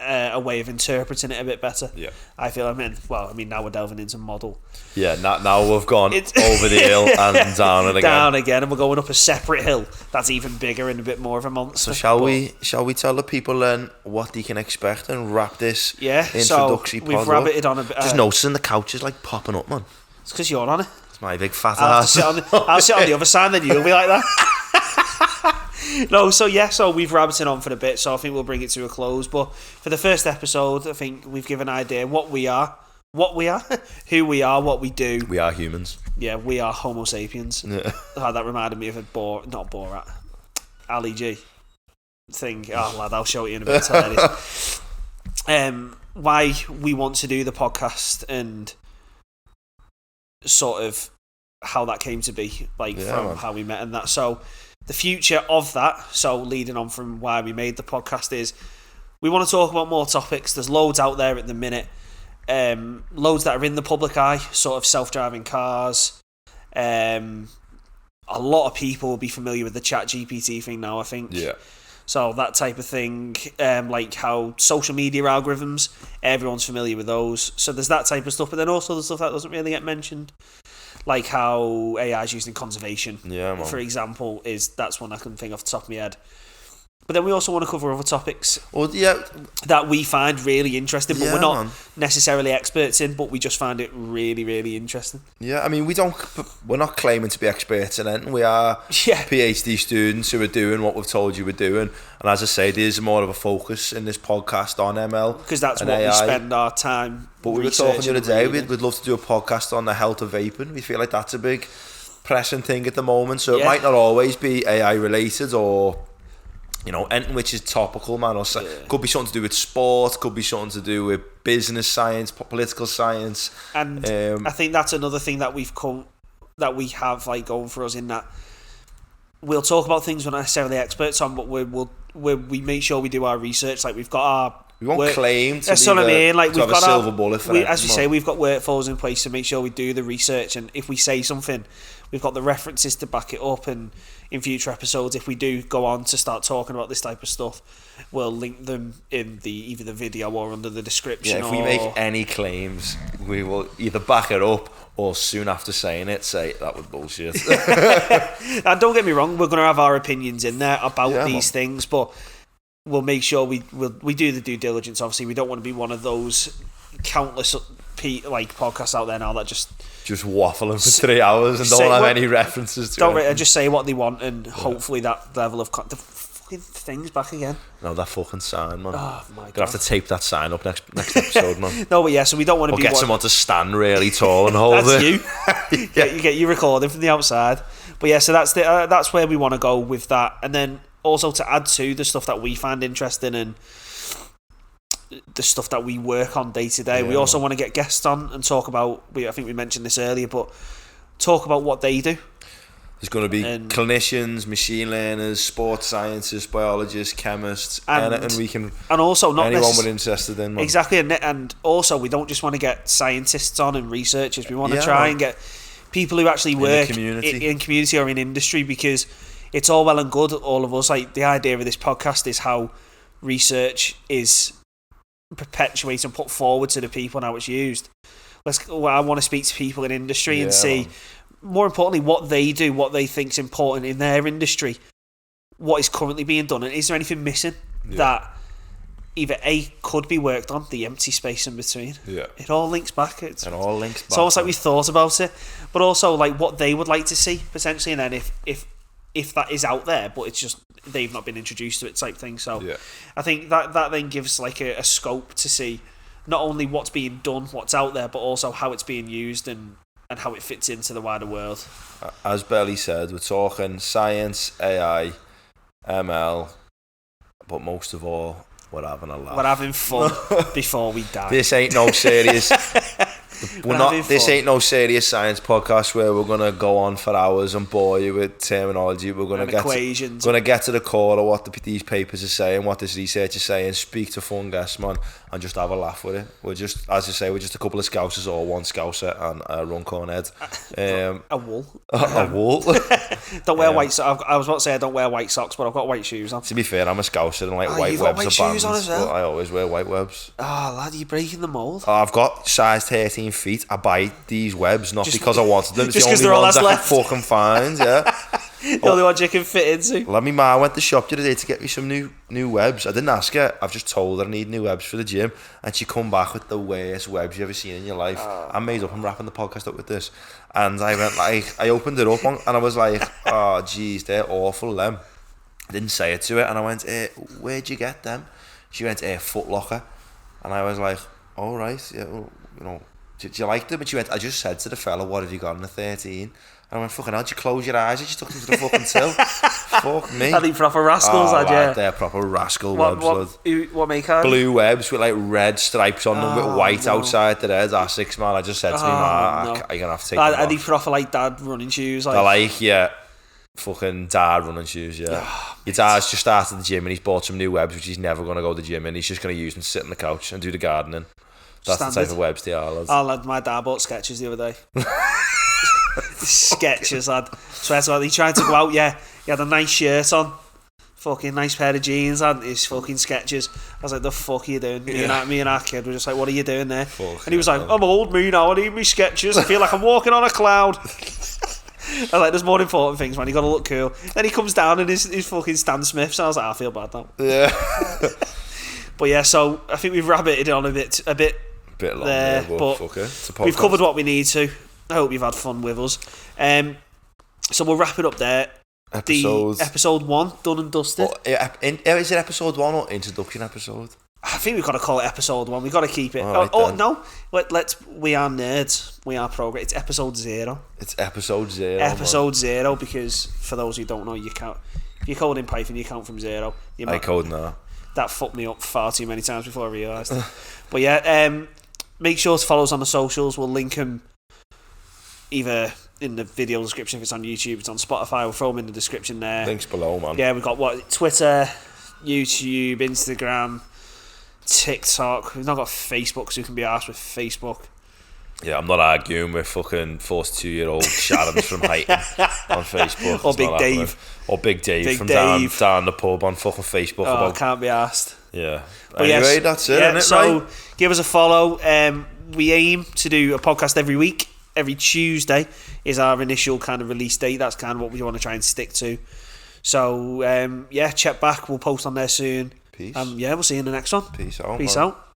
a way of interpreting it a bit better. I feel. Now we're delving into model. Now we've gone over the hill and down it again. Down again, and we're going up a separate hill that's even bigger and a bit more of a monster. So shall we tell the people then what they can expect and wrap this introductory pod we've rabbited on a bit. Just noticing the couch is like popping up, man. It's because you're on it. It's my big fat ass. I'll sit on the other side, then you'll be like that. So we've rabbited on for a bit, so I think we'll bring it to a close. But for the first episode, I think we've given an idea what we are, who we are, what we do. We are humans. Yeah, we are Homo sapiens. Yeah. That reminded me of not Borat, Ali G thing. Oh lad, I'll show it in a bit. Why we want to do the podcast and sort of how that came to be, from how we met and that. So the future of that, so leading on from why we made the podcast, is we want to talk about more topics. There's loads out there at the minute, loads that are in the public eye, sort of self-driving cars. A lot of people will be familiar with the ChatGPT thing now, I think. Yeah. So that type of thing, like how social media algorithms, everyone's familiar with those. So there's that type of stuff, but then also the stuff that doesn't really get mentioned, like how AI is used in conservation, for example, that's one I can think off the top of my head. But then we also want to cover other topics that we find really interesting, but we're not necessarily experts in, but we just find it really, really interesting. Yeah, I mean, we're not claiming to be experts in anything. We are PhD students who are doing what we've told you we're doing. And as I say, there's more of a focus in this podcast on ML. Because that's what AI. we spend our time. But we were talking the other day, we'd love to do a podcast on the health of vaping. We feel like that's a big pressing thing at the moment. So it might not always be AI related or, anything which is topical, man. Or could be something to do with sport, could be something to do with business science, political science. And I think that's another thing that we have going for us, in that we'll talk about things we're not necessarily experts on, but we make sure we do our research. Like we've got our... We won't claim to that's what I mean. Like we've got a silver bullet for as you say, we've got workflows in place to make sure we do the research, and if we say something, we've got the references to back it up. And in future episodes, if we do go on to start talking about this type of stuff, we'll link them in either the video or under the description. Yeah, if we make any claims, we will either back it up or soon after saying it, say that was bullshit. And don't get me wrong, we're going to have our opinions in there about these things, but we'll make sure we do the due diligence. Obviously, we don't want to be one of those countless podcasts out there now that just waffling for 3 hours and don't have any references to it. Just say what they want, and hopefully that level of the fucking thing's back again. No, that fucking sign, man. Oh my God. Gonna have to tape that sign up next episode, man. No, but so we don't want to get someone to stand really tall and hold that's it. You. You get you recording from the outside. But so that's where we want to go with that, and then also to add to the stuff that we find interesting and the stuff that we work on day to day. We also want to get guests on and talk about, I think we mentioned this earlier, but talk about what they do. There's going to be clinicians, machine learners, sports scientists, biologists, chemists, and we can, and also not anyone we're interested in. Man. Exactly, and also we don't just want to get scientists on and researchers. We want to try and get people who actually work in community or in industry, because it's all well and good, all of us. Like the idea of this podcast is how research is perpetuated and put forward to the people and how it's used. I want to speak to people in industry and see, more importantly, what they do, what they think is important in their industry, what is currently being done, and is there anything missing that either could be worked on, the empty space in between. It all links back. It's almost like we've thought about it, but also like what they would like to see potentially, and then if that is out there, but it's just they've not been introduced to it type thing. So I think that then gives like a scope to see not only what's being done, what's out there, but also how it's being used and how it fits into the wider world. As Belly said, we're talking science, AI, ML, but most of all, we're having a laugh. We're having fun before we die. This ain't no serious. This ain't no serious science podcast where we're gonna go on for hours and bore you with terminology. We're gonna get equations. Gonna get to the core of what these papers are saying, what this research is saying. Speak to fun guests, man, and just have a laugh with it. We're just, as I say, we're just a couple of scousers, or one scouser and a Runcorn head. A wool. A wool. Don't wear white socks. I was about to say I don't wear white socks, but I've got white shoes on. To be fair, I'm a scouser and like white you've webs got white are shoes on banned. as well? But I always wear white webs. Oh, lad, you're breaking the mould. I've got size 13 feet. I buy these webs not because I wanted them. It's just the only ones I can fucking find, yeah. The only ones you can fit into. Let me ma went to the shop the other day to get me some new webs. I didn't ask her. I've just told her I need new webs for the gym, and she come back with the worst webs you ever seen in your life. I made up. I'm wrapping the podcast up with this, and I went like, I opened it up and I was like, oh geez, they're awful. Them. I didn't say it to her, and I went, where'd you get them? She went, Foot Locker, and I was like, all right, yeah, well, you know. Do you like them? And she went, I just said to the fella, what have you got in the 13? And I went, fucking hell, did you close your eyes? You just took them to the fucking till. Fuck me. Are they proper rascals, lad, they're proper rascal webs. What make are blue webs with like red stripes on them with white outside the head. That's 6 man. I just said to me, man, you're going to have to take them off. Are they proper like dad running shoes? They're like, yeah, fucking dad running shoes, yeah. Your dad's just started the gym and he's bought some new webs which he's never going to go to the gym in. He's just going to use them to sit on the couch and do the gardening. That's the type of webs they are, lads. Lad, my dad bought Skechers the other day. Skechers, lad. Swear to God, he tried to go out, yeah. He had a nice shirt on, fucking nice pair of jeans, and his fucking Skechers. I was like, the fuck are you doing? Me and our kid were just like, what are you doing there? And he was like, I'm old, me now, I need me Skechers. I feel like I'm walking on a cloud. I was like, there's more important things, man. You got to look cool. Then he comes down in his fucking Stan Smiths, and I was like, I feel bad now. Yeah. But yeah, so I think we've rabbited on a bit long there, but we've covered what we need to. I hope you've had fun with us. So we'll wrap it up there. Episode 1 done and dusted. Is it episode 1 or introduction episode? I think we've got to call it episode 1. We've got to keep it. Right, no, we are nerds. We are progress. It's episode 0. It's episode 0. Episode 0, because for those who don't know, you count. If you code in Python, you count from 0. I code now. That fucked me up far too many times before I realised. But yeah, make sure to follow us on the socials. We'll link them either in the video description if it's on YouTube, it's on Spotify. We'll throw them in the description there. Links below, man. Yeah, we've got Twitter, YouTube, Instagram, TikTok. We've not got Facebook because we can be arsed with Facebook. Yeah, I'm not arguing with fucking 42-year-old Sharon from Highton on Facebook. Or Big Dave. Or Big Dave from Dave. down the pub on fucking Facebook. Oh, can't be arsed. Yeah. But anyway, yes, that's it, isn't it? So right? Give us a follow. We aim to do a podcast every week. Every Tuesday is our initial kind of release date. That's kind of what we want to try and stick to. So, check back. We'll post on there soon. Peace. We'll see you in the next one. Peace out. Peace out.